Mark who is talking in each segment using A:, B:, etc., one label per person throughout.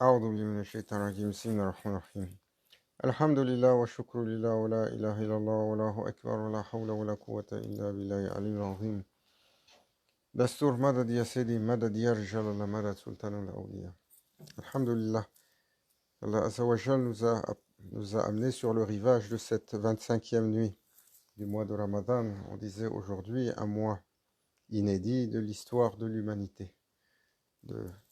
A: أعوذ بالله من الشيطان الرجيم بسم الله الرحمن الرحيم الحمد لله والشكر لله ولا إله إلا الله والله أكبر ولا حول ولا قوة إلا بالله العلي العظيم دستور مدد يا سيدي مدد يا رجال الله مدد سلطان الأولياء الحمد لله Allah Azza wa Jal nous a amenés sur le rivage de cette 25e nuit du mois de Ramadan. On disait aujourd'hui un mois inédit de l'histoire de l'humanité,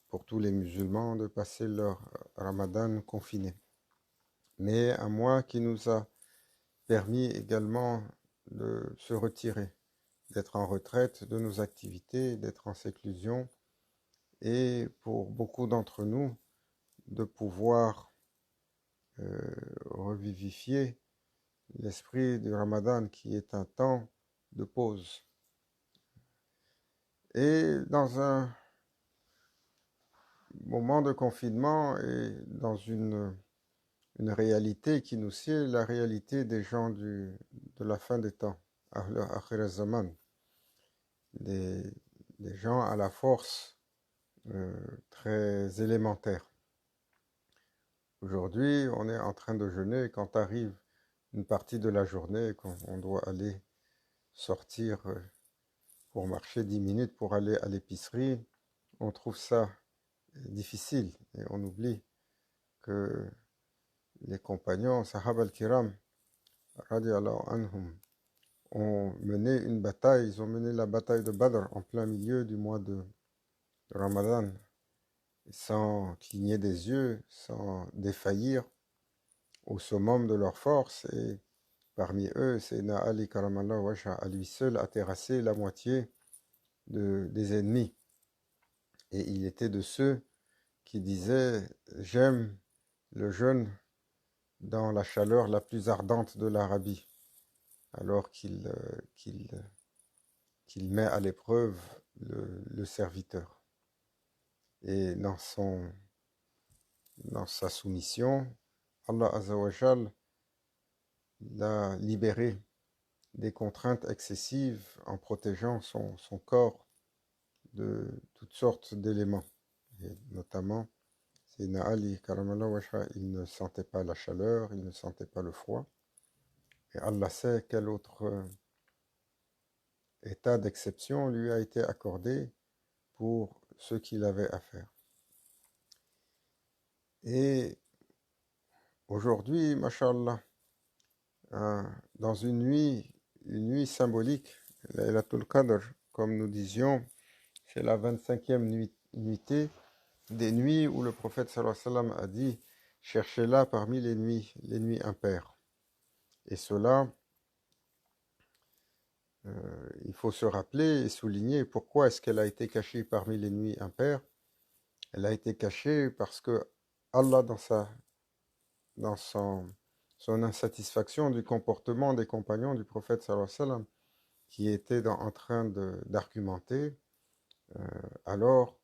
A: pour tous les musulmans de passer leur Ramadan confiné. Mais un mois qui nous a permis également de se retirer, d'être en retraite de nos activités, d'être en séclusion, et pour beaucoup d'entre nous, de pouvoir revivifier l'esprit du Ramadan qui est un temps de pause. Et dans un moment de confinement et dans une réalité qui nous sied, la réalité des gens de la fin des temps, Akhir al-Zaman, des gens à la force très élémentaire. Aujourd'hui, on est en train de jeûner. Quand arrive une partie de la journée, quand on doit aller sortir pour marcher 10 minutes pour aller à l'épicerie, on trouve ça difficile et on oublie que les compagnons, Sahaba al-Kiram, radiallahu anhum, ont mené une bataille. Ils ont mené la bataille de Badr en plein milieu du mois de Ramadan, sans cligner des yeux, sans défaillir, au summum de leur force. Et parmi eux, Sayyidina Ali Karamallah Wajha, à lui seul, a terrassé la moitié des ennemis. Et il était de ceux qui disaient « J'aime le jeûne dans la chaleur la plus ardente de l'Arabie », alors qu'il met à l'épreuve le serviteur. Et dans sa soumission, Allah Azza wa Jal l'a libéré des contraintes excessives en protégeant son corps de toutes sortes d'éléments. Et notamment, Sayyidina Ali Karamallah Wajha, il ne sentait pas la chaleur, il ne sentait pas le froid. Et Allah sait quel autre état d'exception lui a été accordé pour ce qu'il avait à faire. Et aujourd'hui, mashallah, dans une nuit symbolique, Laylatul Qadr, comme nous disions, c'est la 25e nuitée des nuits où le prophète sallallahu alayhi wa sallam a dit « Cherchez-la parmi les nuits impaires ». Et cela, il faut se rappeler et souligner pourquoi est-ce qu'elle a été cachée parmi les nuits impaires. Elle a été cachée parce que Allah, dans son insatisfaction du comportement des compagnons du prophète sallallahu alayhi wa sallam, qui étaient en train d'argumenter, alors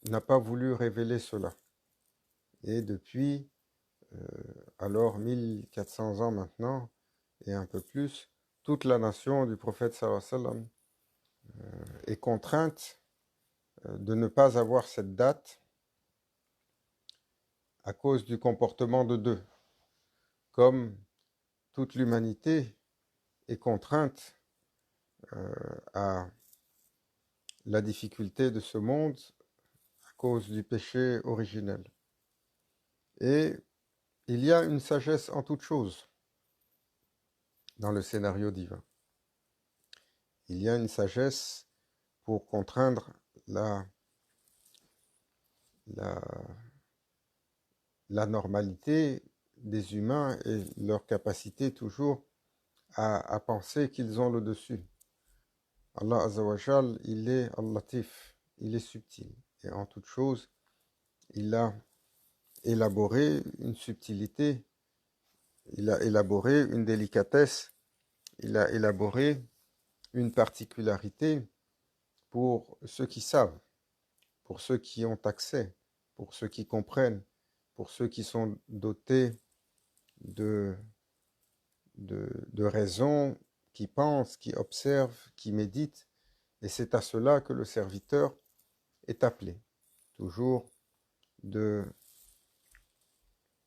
A: n'a pas voulu révéler cela. Et depuis, alors 1400 ans maintenant, et un peu plus, toute la nation du prophète sallallahu alayhi wa sallam est contrainte de ne pas avoir cette date à cause du comportement de deux, comme toute l'humanité est contrainte à la difficulté de ce monde à cause du péché originel. Et il y a une sagesse en toute chose dans le scénario divin. Il y a une sagesse pour contraindre la normalité des humains et leur capacité toujours à penser qu'ils ont le dessus. Allah Azza wa Jal, il est al-Latif, il est subtil. Et en toute chose, il a élaboré une subtilité, il a élaboré une délicatesse, il a élaboré une particularité pour ceux qui savent, pour ceux qui ont accès, pour ceux qui comprennent, pour ceux qui sont dotés de raison, qui pensent, qui observent, qui méditent. Et c'est à cela que le serviteur est appelé, toujours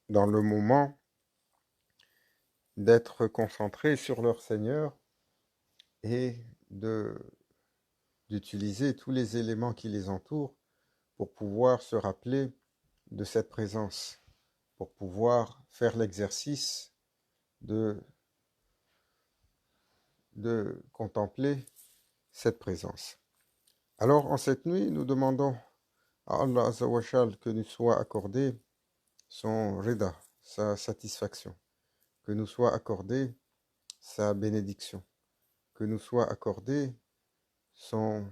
A: dans le moment, d'être concentrés sur leur Seigneur et d'utiliser tous les éléments qui les entourent pour pouvoir se rappeler de cette présence, pour pouvoir faire l'exercice de contempler cette présence. Alors, en cette nuit, nous demandons à Allah Azza wa Jal que nous soit accordé son rida, sa satisfaction, que nous soit accordé sa bénédiction, que nous soit accordé son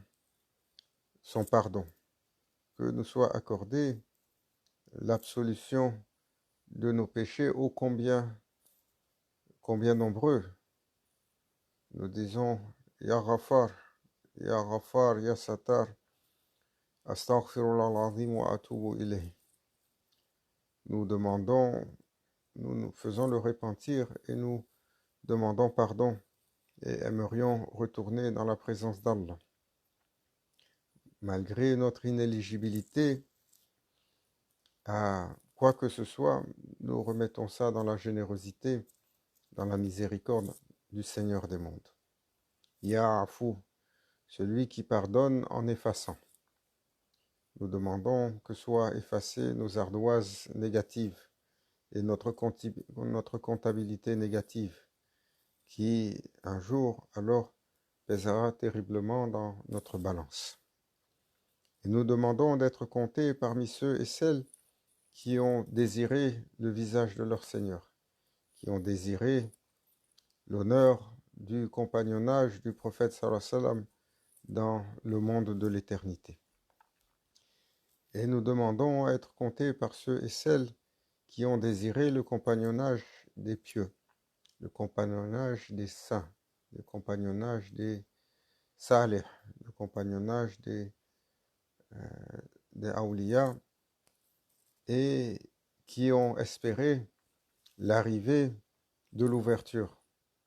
A: pardon, que nous soit accordé l'absolution de nos péchés, ô combien nombreux. Nous disons Ya Ghafar, Ya Ghafar, Ya Satar, Astaghfirullah al-Azim wa atubu ilayh. Nous demandons, nous faisons le repentir et nous demandons pardon et aimerions retourner dans la présence d'Allah. Malgré notre inéligibilité à quoi que ce soit, nous remettons ça dans la générosité, dans la miséricorde du Seigneur des mondes. Ya Afu, celui qui pardonne en effaçant. Nous demandons que soient effacées nos ardoises négatives et notre comptabilité négative, qui un jour alors pèsera terriblement dans notre balance. Et nous demandons d'être comptés parmi ceux et celles qui ont désiré le visage de leur Seigneur, qui ont désiré l'honneur du compagnonnage du prophète sallallahu alayhi wa sallam dans le monde de l'éternité. Et nous demandons à être comptés par ceux et celles qui ont désiré le compagnonnage des pieux, le compagnonnage des saints, le compagnonnage des salih, le compagnonnage des awliya, et qui ont espéré l'arrivée de l'ouverture.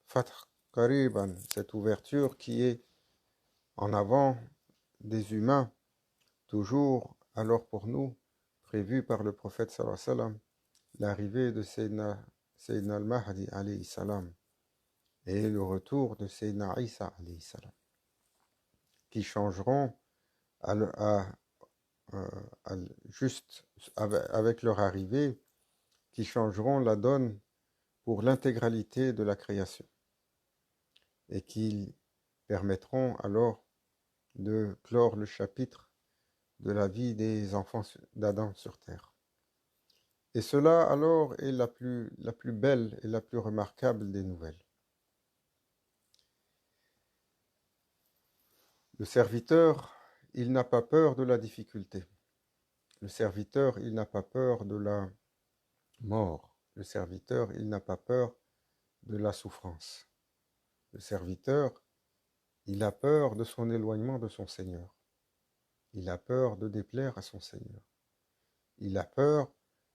A: Fath Qariban, cette ouverture qui est en avant des humains, toujours alors pour nous, prévue par le prophète sallallahu alayhi wa sallam, l'arrivée de Sayyidina al-Mahdi alayhi salam et le retour de Sayyidina Isa alayhi salam, qui changeront juste avec leur arrivée, qui changeront la donne pour l'intégralité de la création et qui permettront alors de clore le chapitre de la vie des enfants d'Adam sur terre. Et cela alors est la plus belle et la plus remarquable des nouvelles. Le serviteur, il n'a pas peur de la difficulté. Le serviteur, il n'a pas peur de la mort. Le serviteur, il n'a pas peur de la souffrance. Le serviteur, il a peur de son éloignement de son Seigneur. Il a peur de déplaire à son Seigneur. Il a peur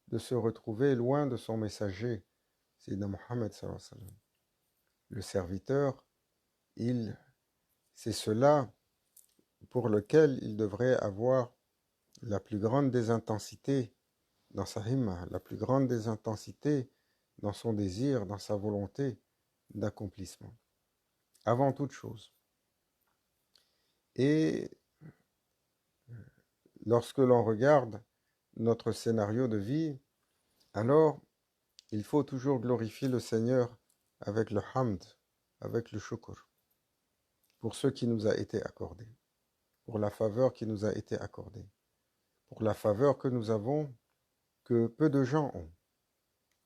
A: de se retrouver loin de son messager, Sayyidina Muhammad sallallahu alayhi wa sallam. Le serviteur, c'est cela pour lequel il devrait avoir la plus grande des intensités dans sa himma, la plus grande des intensités dans son désir, dans sa volonté d'accomplissement. Avant toute chose. Et lorsque l'on regarde notre scénario de vie, alors il faut toujours glorifier le Seigneur avec le hamd, avec le shukr, pour ce qui nous a été accordé, pour la faveur qui nous a été accordée, pour la faveur que nous avons, que peu de gens ont,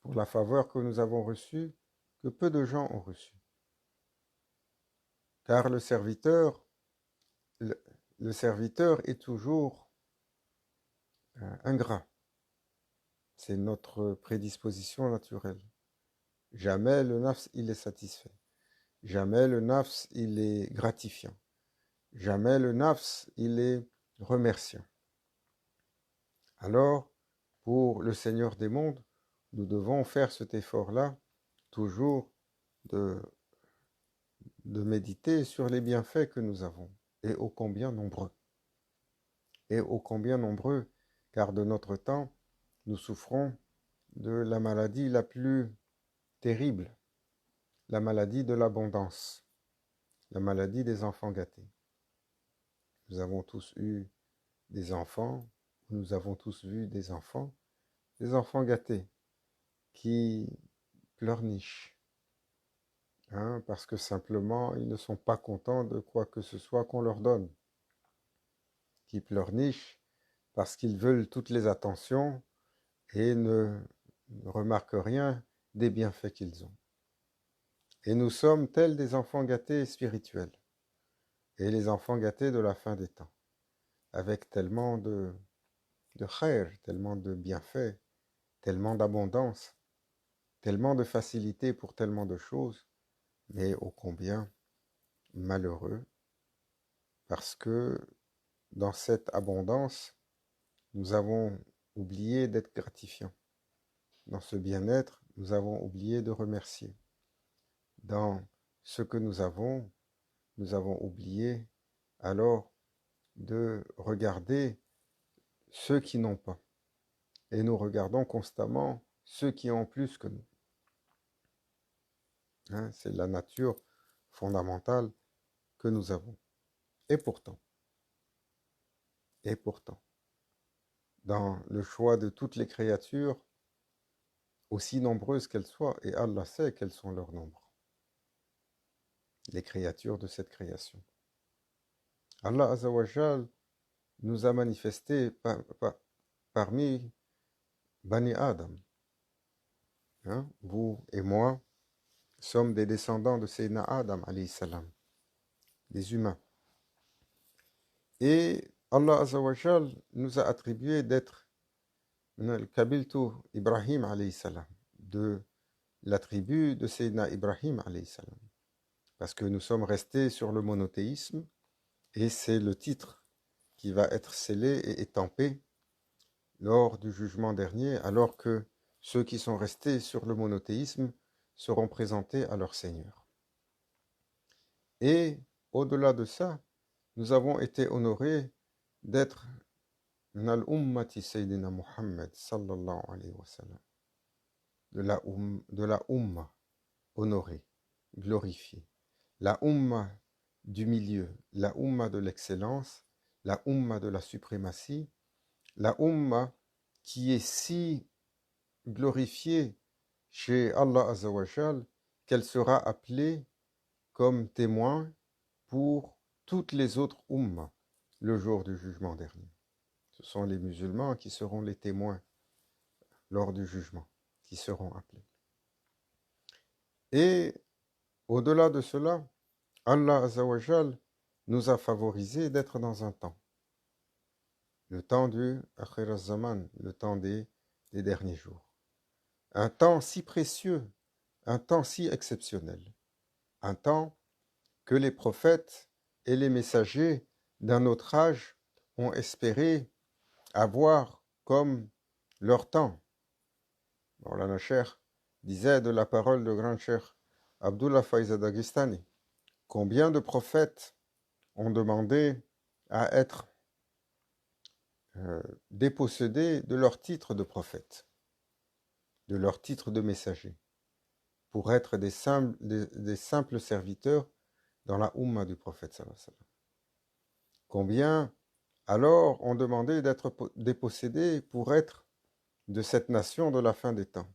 A: pour la faveur que nous avons reçue, que peu de gens ont reçue. Car le serviteur est toujours ingrat. C'est notre prédisposition naturelle. Jamais le nafs, il est satisfait. Jamais le nafs, il est gratifiant. Jamais le nafs, il est remerciant. Alors, pour le Seigneur des mondes, nous devons faire cet effort-là, toujours de méditer sur les bienfaits que nous avons, et ô combien nombreux. Et ô combien nombreux, car de notre temps, nous souffrons de la maladie la plus terrible, la maladie de l'abondance, la maladie des enfants gâtés. Nous avons tous eu des enfants, nous avons tous vu des enfants gâtés, qui pleurnichent, hein, parce que simplement ils ne sont pas contents de quoi que ce soit qu'on leur donne, qui pleurnichent parce qu'ils veulent toutes les attentions et ne remarquent rien des bienfaits qu'ils ont. Et nous sommes tels des enfants gâtés spirituels, et les enfants gâtés de la fin des temps, avec tellement de khair, tellement de bienfaits, tellement d'abondance, tellement de facilité pour tellement de choses, mais ô combien malheureux, parce que dans cette abondance, nous avons oublié d'être gratifiants. Dans ce bien-être, nous avons oublié de remercier. Dans ce que nous avons oublié alors de regarder ceux qui n'ont pas. Et nous regardons constamment ceux qui ont plus que nous. Hein, c'est la nature fondamentale que nous avons. Et pourtant, dans le choix de toutes les créatures, aussi nombreuses qu'elles soient, et Allah sait quels sont leurs nombres, les créatures de cette création. Allah Azzawajal nous a manifesté parmi Bani Adam. Hein, vous et moi sommes des descendants de Sayyidina Adam, alayhi salam, des humains. Et Allah Azzawajal nous a attribué d'être le Kabiltu Ibrahim, alayhi salam, de la tribu de Sayyidina Ibrahim, alayhi salam. Parce que nous sommes restés sur le monothéisme, et c'est le titre qui va être scellé et étampé lors du jugement dernier, alors que ceux qui sont restés sur le monothéisme seront présentés à leur Seigneur. Et au-delà de ça, nous avons été honorés d'être Nal Ummati Sayyidina Muhammad sallallahu alayhi wa sallam, de la Umma honorée, glorifiée, la Umma du milieu, la Umma de l'excellence, la Umma de la suprématie, la Umma qui est si glorifiée chez Allah Azzawajal qu'elle sera appelée comme témoin pour toutes les autres Ummas le jour du jugement dernier. Ce sont les musulmans qui seront les témoins lors du jugement, qui seront appelés. Et au-delà de cela, Allah Azzawajal nous a favorisé d'être dans un temps, le temps du Akhir az-Zaman, le temps des derniers jours. Un temps si précieux, un temps si exceptionnel, un temps que les prophètes et les messagers d'un autre âge ont espéré avoir comme leur temps. Maulana Cheikh disait de la parole de grand Cheikh Abdullah Faiz Dagestani, combien de prophètes ont demandé à être dépossédés de leur titre de prophète, de leur titre de messager, pour être des simples serviteurs dans la Ummah du prophète sallallahu alayhi wa sallam. Combien alors ont demandé d'être dépossédés pour être de cette nation de la fin des temps,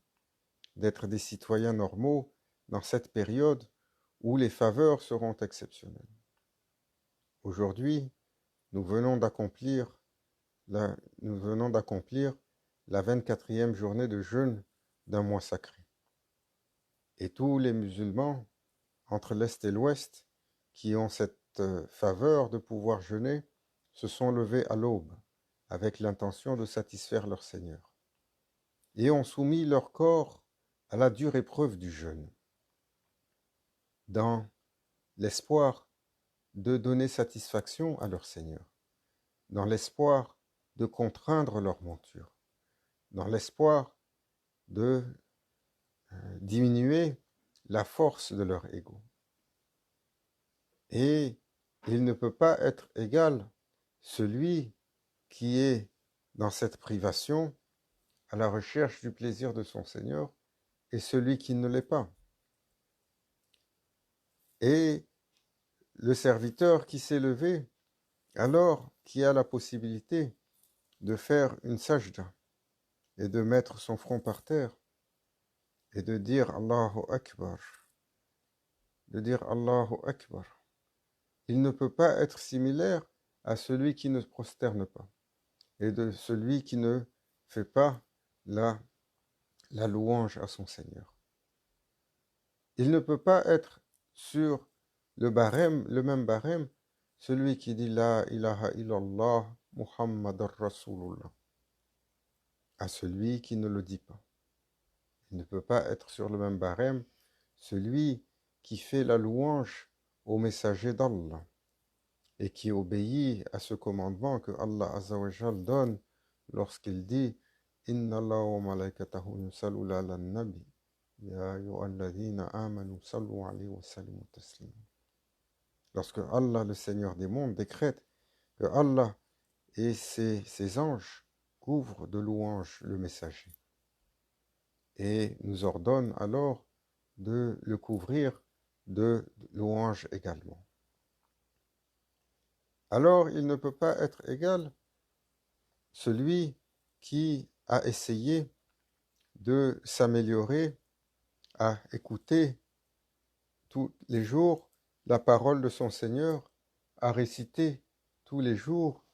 A: d'être des citoyens normaux dans cette période où les faveurs seront exceptionnelles. Aujourd'hui, nous venons d'accomplir la 24e journée de jeûne d'un mois sacré. Et tous les musulmans, entre l'Est et l'Ouest, qui ont cette faveur de pouvoir jeûner, se sont levés à l'aube, avec l'intention de satisfaire leur Seigneur, et ont soumis leur corps à la dure épreuve du jeûne, dans l'espoir de donner satisfaction à leur Seigneur, dans l'espoir de contraindre leur monture, dans l'espoir de diminuer la force de leur ego. Et il ne peut pas être égal celui qui est dans cette privation à la recherche du plaisir de son Seigneur et celui qui ne l'est pas. Et le serviteur qui s'est levé, alors qui a la possibilité de faire une sajda et de mettre son front par terre et de dire Allahu Akbar, de dire Allahu Akbar. Il ne peut pas être similaire à celui qui ne se prosterne pas et de celui qui ne fait pas la louange à son Seigneur. Il ne peut pas être sur le barème, le même barème, celui qui dit La ilaha illallah Muhammadar Rasulullah, à celui qui ne le dit pas. Il ne peut pas être sur le même barème celui qui fait la louange au messager d'Allah et qui obéit à ce commandement que Allah Azza wa Jal donne lorsqu'il dit Inna Allah wa malaikatahu yusalluna ala nabi ya ayyuhalladhina amanu sallu alayhi wa sallimu taslima. Lorsque Allah, le Seigneur des mondes, décrète que Allah et ses anges couvrent de louanges le messager et nous ordonne alors de le couvrir de louanges également. Alors il ne peut pas être égal celui qui a essayé de s'améliorer à écouter tous les jours la parole de son Seigneur, à réciter tous les jours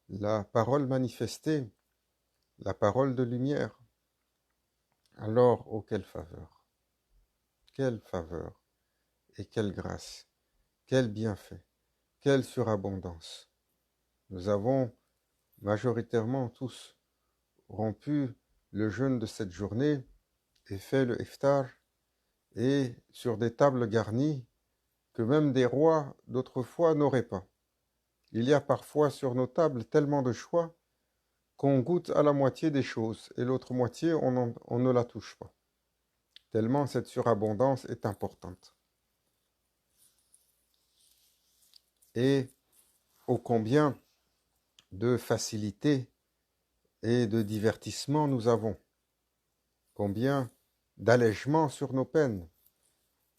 A: la parole manifestée, la parole de lumière. Alors, oh quelle faveur et quelle grâce, quel bienfait, quelle surabondance. Nous avons majoritairement tous rompu le jeûne de cette journée et fait le iftar, et sur des tables garnies que même des rois d'autrefois n'auraient pas. Il y a parfois sur nos tables tellement de choix qu'on goûte à la moitié des choses et l'autre moitié on ne la touche pas. Tellement cette surabondance est importante. Et ô combien de facilité et de divertissement nous avons. Combien d'allègement sur nos peines.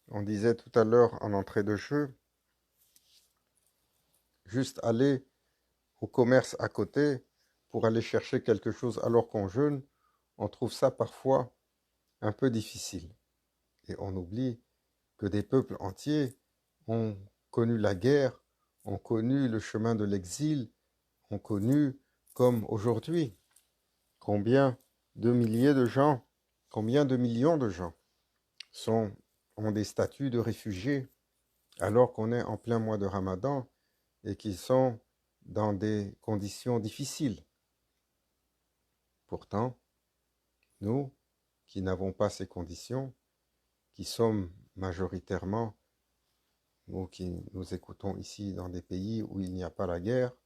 A: On disait tout à l'heure en entrée de jeu, juste aller au commerce à côté pour aller chercher quelque chose alors qu'on jeûne, on trouve ça parfois un peu difficile. Et on oublie que des peuples entiers ont connu la guerre, ont connu le chemin de l'exil, ont connu comme aujourd'hui. Combien de milliers de gens, combien de millions de gens ont des statuts de réfugiés alors qu'on est en plein mois de Ramadan et qu'ils sont dans des conditions difficiles. Pourtant, nous, qui n'avons pas ces conditions, qui sommes majoritairement, nous qui nous écoutons ici dans des pays où il n'y a pas la guerre,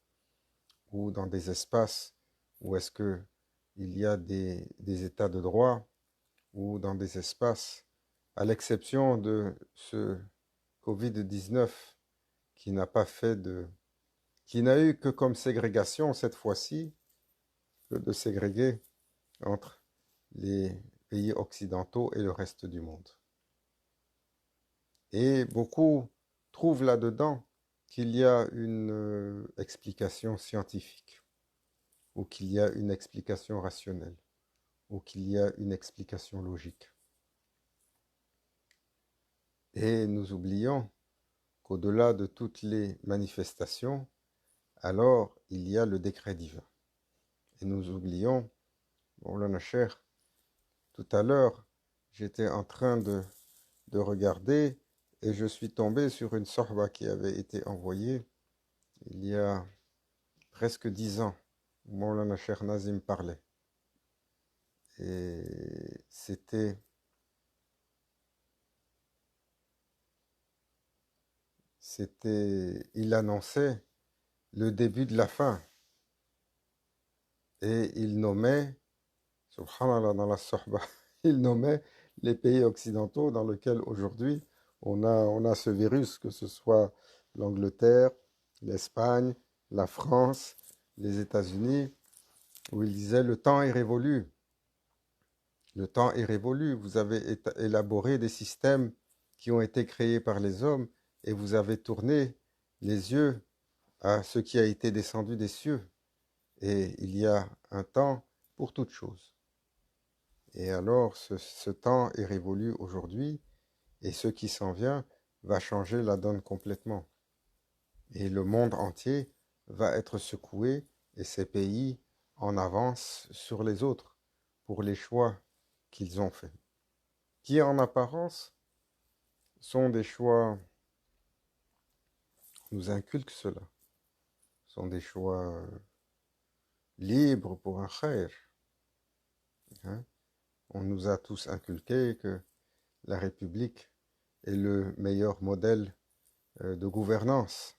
A: ou dans des espaces où est-ce que il y a des états de droit, ou dans des espaces, à l'exception de ce Covid-19 qui n'a eu que comme ségrégation cette fois-ci, que de ségréguer entre les pays occidentaux et le reste du monde. Et beaucoup trouvent là-dedans qu'il y a une explication scientifique, ou qu'il y a une explication rationnelle, ou qu'il y a une explication logique. Et nous oublions qu'au-delà de toutes les manifestations, alors il y a le décret divin. Et nous oublions, Mawlana Cheikh, tout à l'heure, j'étais en train de regarder et je suis tombé sur une sorba qui avait été envoyée il y a presque 10 ans, où Mawlana Cheikh Nazim parlait. Et il annonçait le début de la fin. Et il nommait, subhanallah, dans la sorba, il nommait les pays occidentaux dans lesquels aujourd'hui on a ce virus, que ce soit l'Angleterre, l'Espagne, la France, les États-Unis, où il disait le temps est révolu. Le temps est révolu. Vous avez élaboré des systèmes qui ont été créés par les hommes et vous avez tourné les yeux à ce qui a été descendu des cieux. Et il y a un temps pour toute chose. Et alors, ce temps est révolu aujourd'hui et ce qui s'en vient va changer la donne complètement. Et le monde entier va être secoué et ces pays en avance sur les autres pour les choix qu'ils ont faits, qui en apparence sont des choix, on nous inculque cela, sont des choix libres pour un khair. Hein. On nous a tous inculqué que la République est le meilleur modèle de gouvernance.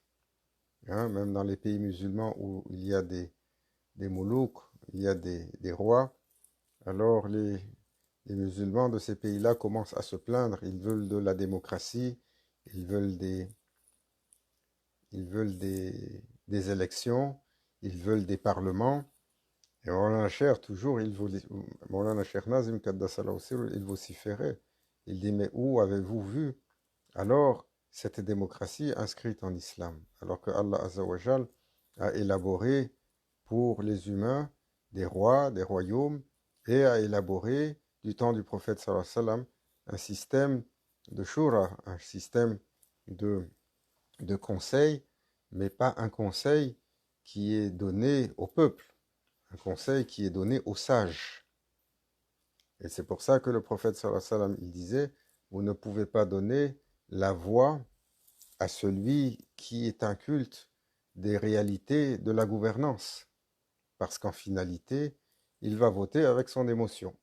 A: Hein. Même dans les pays musulmans où il y a des moulouks, il y a des rois, alors les musulmans de ces pays-là commencent à se plaindre. Ils veulent de la démocratie, ils veulent des élections, ils veulent des parlements. Et Maulana Cheikh, toujours, Maulana Cheikh Nazim Kaddasallahu Sirruh, il vociférait. Il dit, mais où avez-vous vu alors cette démocratie inscrite en islam? Alors que Allah Azza wa Jal a élaboré pour les humains des rois, des royaumes, et a élaboré, du temps du prophète sallallahu alayhi wa sallam, un système de shura, un système de conseil, mais pas un conseil qui est donné au peuple, un conseil qui est donné aux sages. Et c'est pour ça que le prophète sallallahu alayhi wa sallam, il disait, vous ne pouvez pas donner la voix à celui qui est inculte des réalités de la gouvernance, parce qu'en finalité, il va voter avec son émotion.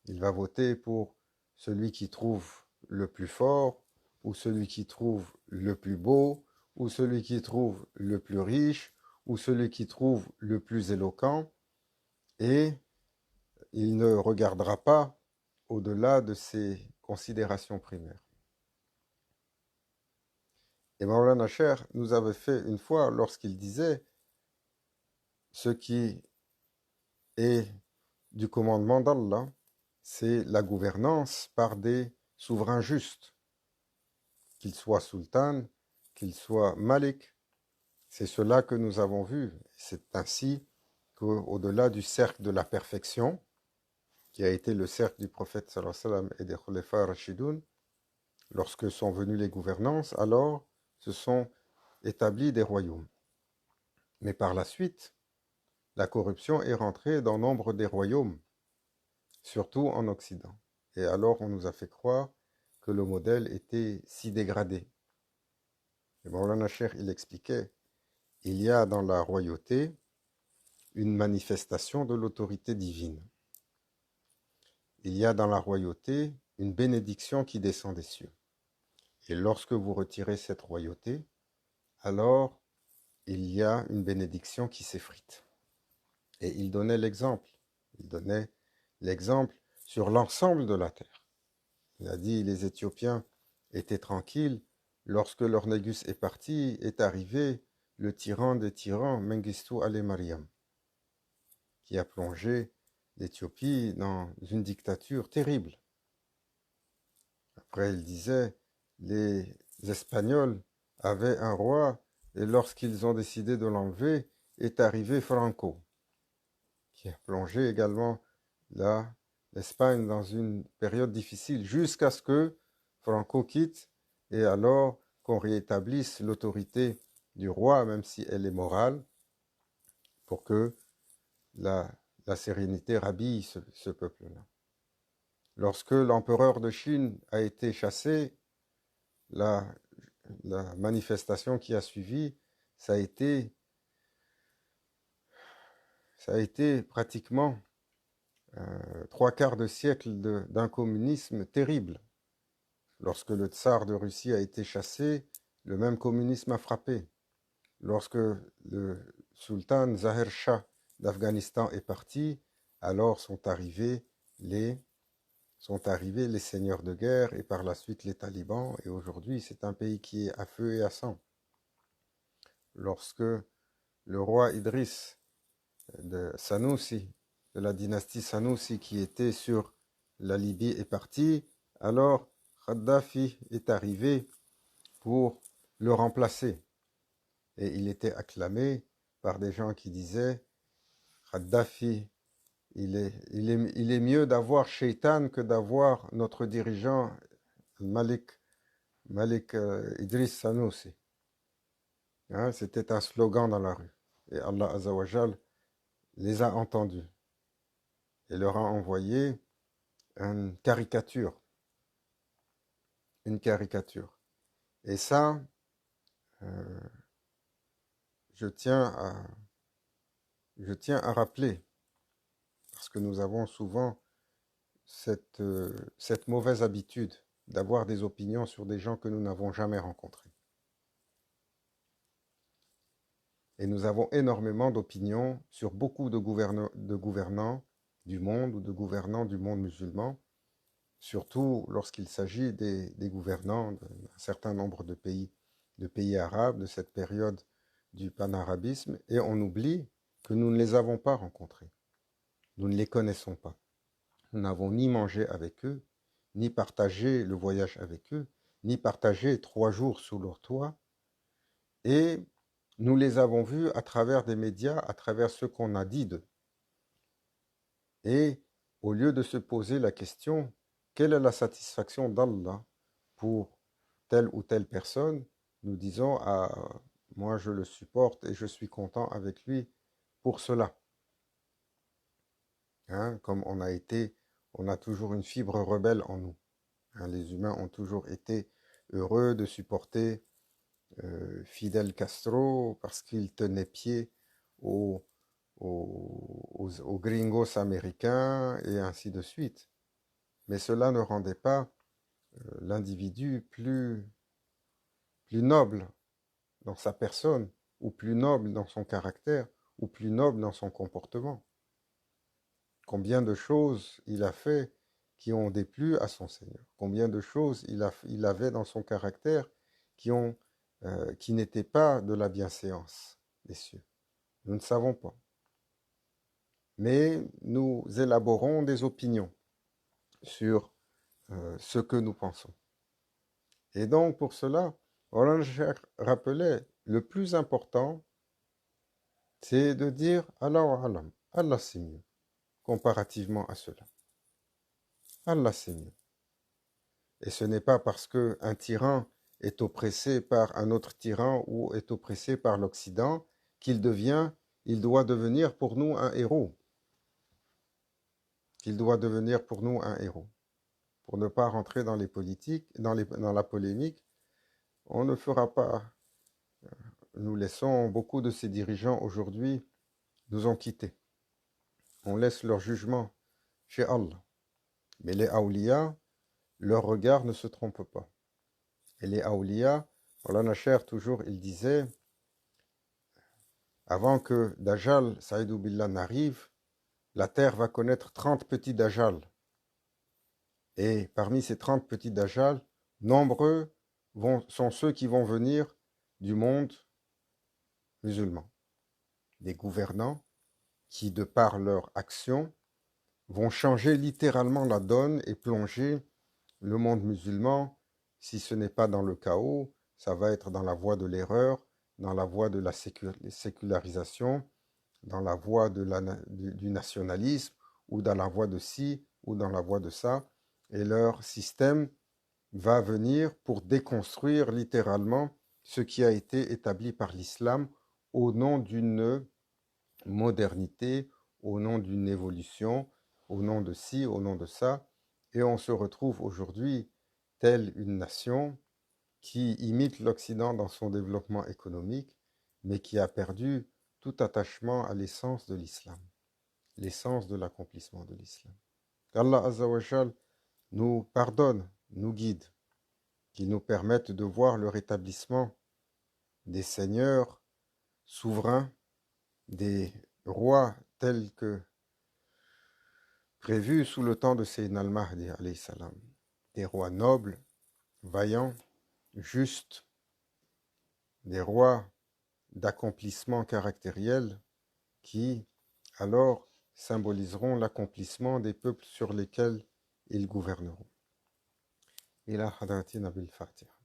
A: Il va voter pour celui qui trouve le plus fort, ou celui qui trouve le plus beau, ou celui qui trouve le plus riche, ou celui qui trouve le plus éloquent, et il ne regardera pas au-delà de ses considérations primaires. Et Maulana Cheikh nous avait fait une fois lorsqu'il disait ce qui est du commandement d'Allah, c'est la gouvernance par des souverains justes, qu'ils soient sultan, qu'ils soient malik. C'est cela que nous avons vu. C'est ainsi qu'au-delà du cercle de la perfection, qui a été le cercle du prophète sallallahu alayhi wa sallam et des Khulafa Rashidoun, lorsque sont venues les gouvernances, alors se sont établis des royaumes. Mais par la suite, la corruption est rentrée dans nombre des royaumes, surtout en Occident. Et alors on nous a fait croire que le modèle était si dégradé. Et Maulana Cheikh, il expliquait, il y a dans la royauté une manifestation de l'autorité divine. Il y a dans la royauté une bénédiction qui descend des cieux. Et lorsque vous retirez cette royauté, alors il y a une bénédiction qui s'effrite. Et il donnait l'exemple. Il donnait l'exemple sur l'ensemble de la terre. Il a dit, les Éthiopiens étaient tranquilles lorsque leur Négus est parti, est arrivé le tyran des tyrans, Mengistu Haile Mariam, qui a plongé l'Éthiopie dans une dictature terrible. Après, il disait, les Espagnols avaient un roi, et lorsqu'ils ont décidé de l'enlever, est arrivé Franco, qui a plongé également l'Espagne dans une période difficile, jusqu'à ce que Franco quitte, et alors qu'on réétablisse l'autorité du roi, même si elle est morale, pour que la sérénité rhabille ce peuple-là. Lorsque l'empereur de Chine a été chassé, la manifestation qui a suivi, ça a été pratiquement 3/4 de siècle d'un communisme terrible. Lorsque le tsar de Russie a été chassé, le même communisme a frappé. Lorsque le sultan Zahir Shah d'Afghanistan est parti, alors sont arrivés les seigneurs de guerre et par la suite les talibans. Et aujourd'hui, c'est un pays qui est à feu et à sang. Lorsque le roi Idriss de Sanoussi, de la dynastie Sanoussi qui était sur la Libye est parti, alors Kadhafi est arrivé pour le remplacer. Et il était acclamé par des gens qui disaient Kadhafi, il est mieux d'avoir Shaitan que d'avoir notre dirigeant Malik Idriss Sanoussi. Hein, c'était un slogan dans la rue. Et Allah Azzawajal les a entendus et leur a envoyé une caricature. Une caricature. Et ça, euh, je tiens à, je tiens à rappeler, parce que nous avons souvent cette mauvaise habitude d'avoir des opinions sur des gens que nous n'avons jamais rencontrés. Et nous avons énormément d'opinions sur beaucoup de gouvernants du monde ou de gouvernants du monde musulman, surtout lorsqu'il s'agit des gouvernants d'un certain nombre de pays arabes, de cette période du panarabisme, et on oublie que nous ne les avons pas rencontrés. Nous ne les connaissons pas. Nous n'avons ni mangé avec eux, ni partagé le voyage avec eux, ni partagé 3 jours sous leur toit, et nous les avons vus à travers des médias, à travers ce qu'on a dit d'eux. Et au lieu de se poser la question, quelle est la satisfaction d'Allah pour telle ou telle personne, nous disons, ah, moi je le supporte et je suis content avec lui pour cela. Hein, comme on a toujours une fibre rebelle en nous. Hein, les humains ont toujours été heureux de supporter Fidel Castro parce qu'il tenait pied aux, aux gringos américains et ainsi de suite. Mais cela ne rendait pas l'individu plus noble dans sa personne, ou plus noble dans son caractère, ou plus noble dans son comportement. Combien de choses il a fait qui ont déplu à son Seigneur. Combien de choses il avait dans son caractère qui n'étaient pas de la bienséance des cieux. Nous ne savons pas. Mais nous élaborons des opinions sur ce que nous pensons. Et donc, pour cela, Roland Cheikh rappelait, le plus important, c'est de dire Allah alam, Allah c'est mieux, comparativement à cela. Allah c'est mieux. Et ce n'est pas parce qu'un tyran est oppressé par un autre tyran ou est oppressé par l'Occident qu'il doit devenir pour nous un héros. Qu'il doit devenir pour nous un héros. Pour ne pas rentrer dans les politiques, dans la polémique, on ne fera pas. Nous laissons beaucoup de ces dirigeants aujourd'hui nous ont quittés. On laisse leur jugement chez Allah. Mais les awliya, leur regard ne se trompe pas. Et les awliya, Maulana Cheikh toujours, il disait, avant que Dajjal, Saïdou Billah, n'arrive, la terre va connaître 30 petits Dajjal. Et parmi ces 30 petits Dajjal, nombreux sont ceux qui vont venir du monde musulman. Des gouvernants qui, de par leur action, vont changer littéralement la donne et plonger le monde musulman, si ce n'est pas dans le chaos, ça va être dans la voie de l'erreur, dans la voie de la sécularisation, dans la voie du nationalisme, ou dans la voie de ci, ou dans la voie de ça. Et leur système va venir pour déconstruire littéralement ce qui a été établi par l'islam au nom d'une modernité, au nom d'une évolution, au nom de ci, au nom de ça. Et on se retrouve aujourd'hui telle une nation qui imite l'Occident dans son développement économique, mais qui a perdu tout attachement à l'essence de l'islam, l'essence de l'accomplissement de l'islam. Qu'Allah Azzawajal nous pardonne, nous guide, qu'il nous permette de voir le rétablissement des seigneurs souverains, des rois tels que prévus sous le temps de Sayyidina al-Mahdi, alayhi salam. Des rois nobles, vaillants, justes, des rois d'accomplissement caractériel qui alors symboliseront l'accomplissement des peuples sur lesquels ils gouverneront. إلى حضرة نبي الفاتحة.